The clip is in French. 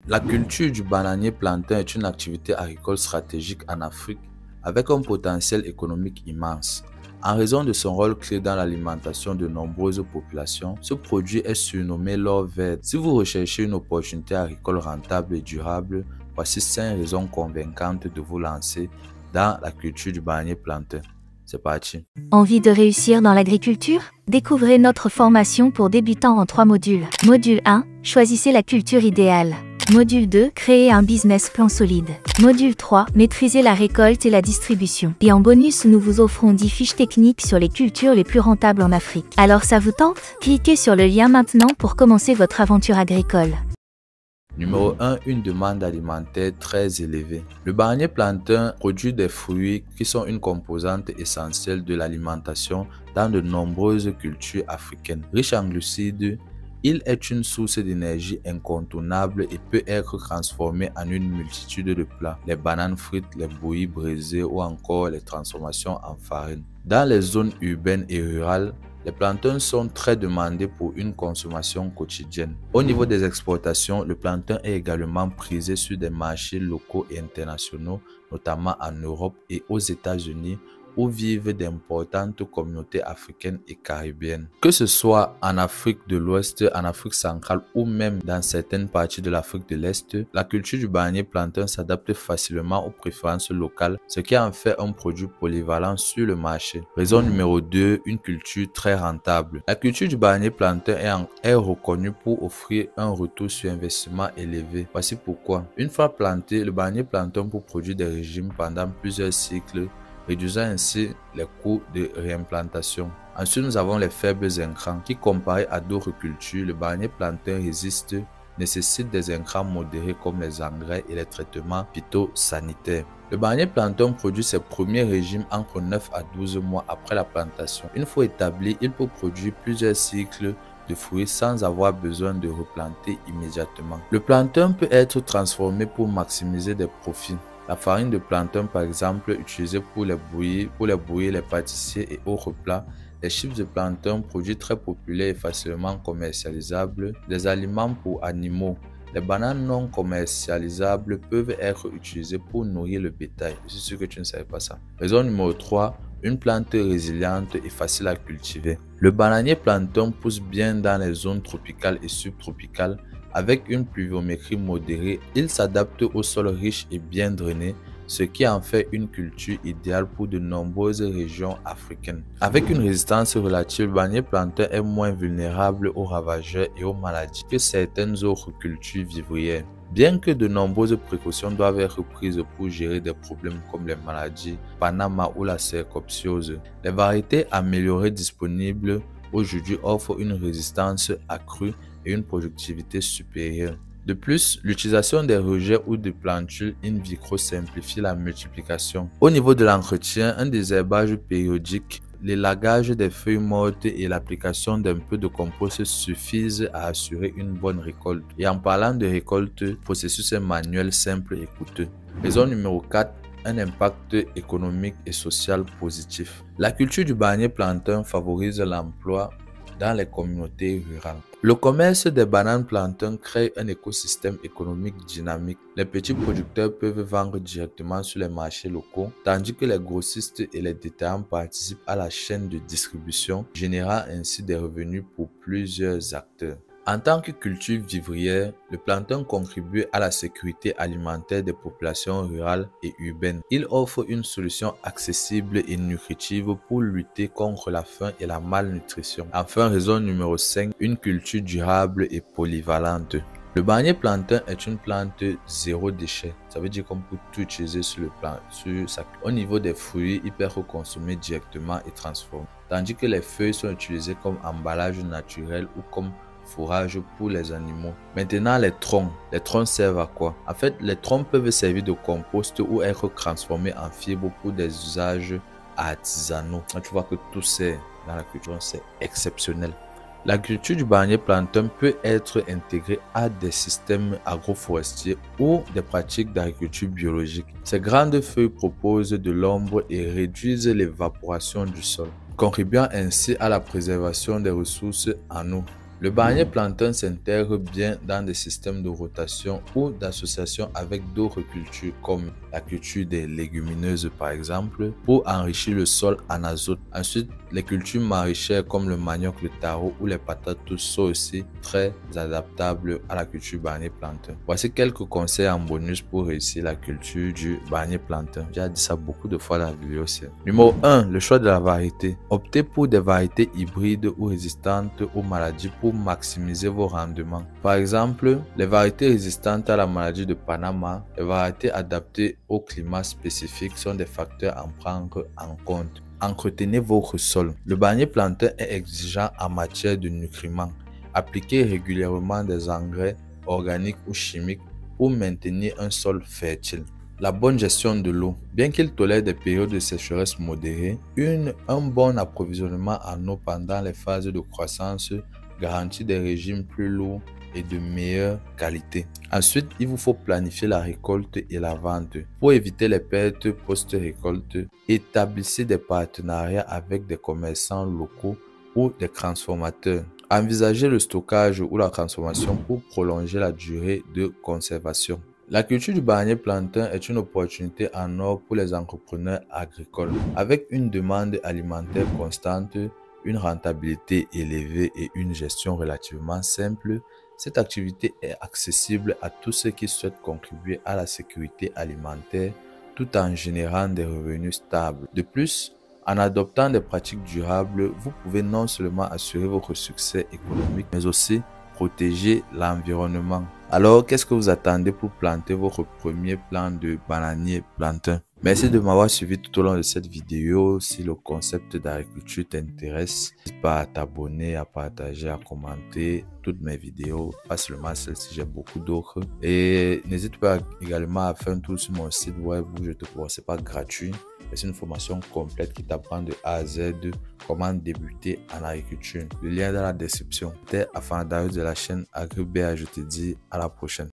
La culture du bananier plantain est une activité agricole stratégique en Afrique avec un potentiel économique immense. En raison de son rôle clé dans l'alimentation de nombreuses populations, ce produit est surnommé l'or vert. Si vous recherchez une opportunité agricole rentable et durable, voici 5 raisons convaincantes de vous lancer dans la culture du bananier plantain. C'est parti. Envie de réussir dans l'agriculture? Découvrez notre formation pour débutants en 3 modules. Module 1, choisissez la culture idéale. Module 2, créez un business plan solide. Module 3, maîtrisez la récolte et la distribution. Et en bonus, nous vous offrons 10 fiches techniques sur les cultures les plus rentables en Afrique. Alors ça vous tente? Cliquez sur le lien maintenant pour commencer votre aventure agricole. Numéro 1, une demande alimentaire très élevée. Le bananier plantain produit des fruits qui sont une composante essentielle de l'alimentation dans de nombreuses cultures africaines. Riche en glucides, il est une source d'énergie incontournable et peut être transformé en une multitude de plats. Les bananes frites, les bouillies braisées ou encore les transformations en farine. Dans les zones urbaines et rurales, les plantains sont très demandés pour une consommation quotidienne. Au niveau des exportations, le plantain est également prisé sur des marchés locaux et internationaux, notamment en Europe et aux États-Unis, où vivent d'importantes communautés africaines et caribéennes. Que ce soit en Afrique de l'Ouest, en Afrique centrale ou même dans certaines parties de l'Afrique de l'Est, la culture du bananier plantain s'adapte facilement aux préférences locales, ce qui en fait un produit polyvalent sur le marché. Raison numéro 2, une culture très rentable. La culture du bananier plantain est reconnue pour offrir un retour sur investissement élevé. Voici pourquoi. Une fois planté, le bananier plantain peut produire des régimes pendant plusieurs cycles, réduisant ainsi les coûts de réimplantation. Ensuite, nous avons les faibles intrants qui, comparés à d'autres cultures, le bananier plantain résiste, nécessite des intrants modérés comme les engrais et les traitements phytosanitaires. Le bananier plantain produit ses premiers régimes entre 9 à 12 mois après la plantation. Une fois établi, il peut produire plusieurs cycles de fruits sans avoir besoin de replanter immédiatement. Le plantain peut être transformé pour maximiser des profits. La farine de plantain, par exemple, utilisée pour les bouillies, les pâtissiers et autres plats. Les chips de plantain, produits très populaires et facilement commercialisables. Des aliments pour animaux. Les bananes non commercialisables peuvent être utilisées pour nourrir le bétail. Je suis sûr que tu ne savais pas ça. Raison numéro 3. Une plante résiliente et facile à cultiver. Le bananier plantain pousse bien dans les zones tropicales et subtropicales. Avec une pluviométrie modérée, il s'adapte aux sols riches et bien drainés, ce qui en fait une culture idéale pour de nombreuses régions africaines. Avec une résistance relative, le bananier plantain est moins vulnérable aux ravageurs et aux maladies que certaines autres cultures vivrières. Bien que de nombreuses précautions doivent être prises pour gérer des problèmes comme les maladies Panama ou la cercosporiose, les variétés améliorées disponibles aujourd'hui offrent une résistance accrue et une productivité supérieure. De plus, l'utilisation des rejets ou de plantules in vitro simplifie la multiplication. Au niveau de l'entretien, un désherbage périodique, l'élagage des feuilles mortes et l'application d'un peu de compost suffisent à assurer une bonne récolte. Et en parlant de récolte, le processus est manuel, simple et coûteux. Raison numéro 4. Un impact économique et social positif. La culture du bananier plantain favorise l'emploi dans les communautés rurales. Le commerce des bananes plantain crée un écosystème économique dynamique. Les petits producteurs peuvent vendre directement sur les marchés locaux, tandis que les grossistes et les détaillants participent à la chaîne de distribution, générant ainsi des revenus pour plusieurs acteurs. En tant que culture vivrière, le plantain contribue à la sécurité alimentaire des populations rurales et urbaines. Il offre une solution accessible et nutritive pour lutter contre la faim et la malnutrition. Enfin, raison numéro 5, une culture durable et polyvalente. Le bananier plantain est une plante zéro déchet. Ça veut dire qu'on peut tout utiliser sur le plan, au niveau des fruits, il peut être consommé directement et transformé. Tandis que les feuilles sont utilisées comme emballage naturel ou comme fourrage pour les animaux. Maintenant, les troncs. Les troncs servent à quoi? En fait, les troncs peuvent servir de compost ou être transformés en fibres pour des usages artisanaux. Tu vois que tout c'est dans la culture, c'est exceptionnel. La culture du bananier plantain peut être intégrée à des systèmes agroforestiers ou des pratiques d'agriculture biologique. Ces grandes feuilles proposent de l'ombre et réduisent l'évaporation du sol, contribuant ainsi à la préservation des ressources en eau. Le bananier plantain s'intègre bien dans des systèmes de rotation ou d'association avec d'autres cultures comme la culture des légumineuses par exemple pour enrichir le sol en azote. Ensuite, les cultures maraîchères comme le manioc, le taro ou les patates douces sont aussi très adaptables à la culture bananier plantain. Voici quelques conseils en bonus pour réussir la culture du bananier plantain. J'ai dit ça beaucoup de fois dans la vidéo aussi. Numéro 1, le choix de la variété. Optez pour des variétés hybrides ou résistantes aux maladies pour maximiser vos rendements. Par exemple, les variétés résistantes à la maladie de Panama, les variétés adaptées au climat spécifique sont des facteurs à prendre en compte. Entretenez votre sol. Le bananier plantain est exigeant en matière de nutriments. Appliquez régulièrement des engrais organiques ou chimiques pour maintenir un sol fertile. La bonne gestion de l'eau. Bien qu'il tolère des périodes de sécheresse modérées, un bon approvisionnement en eau pendant les phases de croissance garantit des régimes plus lourds et de meilleure qualité. Ensuite, il vous faut planifier la récolte et la vente. Pour éviter les pertes post-récolte, établissez des partenariats avec des commerçants locaux ou des transformateurs. Envisagez le stockage ou la transformation pour prolonger la durée de conservation. La culture du bananier plantain est une opportunité en or pour les entrepreneurs agricoles. Avec une demande alimentaire constante, une rentabilité élevée et une gestion relativement simple, cette activité est accessible à tous ceux qui souhaitent contribuer à la sécurité alimentaire tout en générant des revenus stables. De plus, en adoptant des pratiques durables, vous pouvez non seulement assurer votre succès économique, mais aussi protéger l'environnement. Alors, qu'est-ce que vous attendez pour planter votre premier plant de bananier plantain? Merci de m'avoir suivi tout au long de cette vidéo. Si le concept d'agriculture t'intéresse, n'hésite pas à t'abonner, à partager, à commenter toutes mes vidéos, pas seulement celle-ci, j'ai beaucoup d'autres. Et n'hésite pas également à faire un tour sur mon site web où je te propose, c'est pas gratuit, mais c'est une formation complète qui t'apprend de A à Z comment débuter en agriculture. Le lien est dans la description. C'était Afan Darius de la chaîne AgriBA. Je te dis à la prochaine.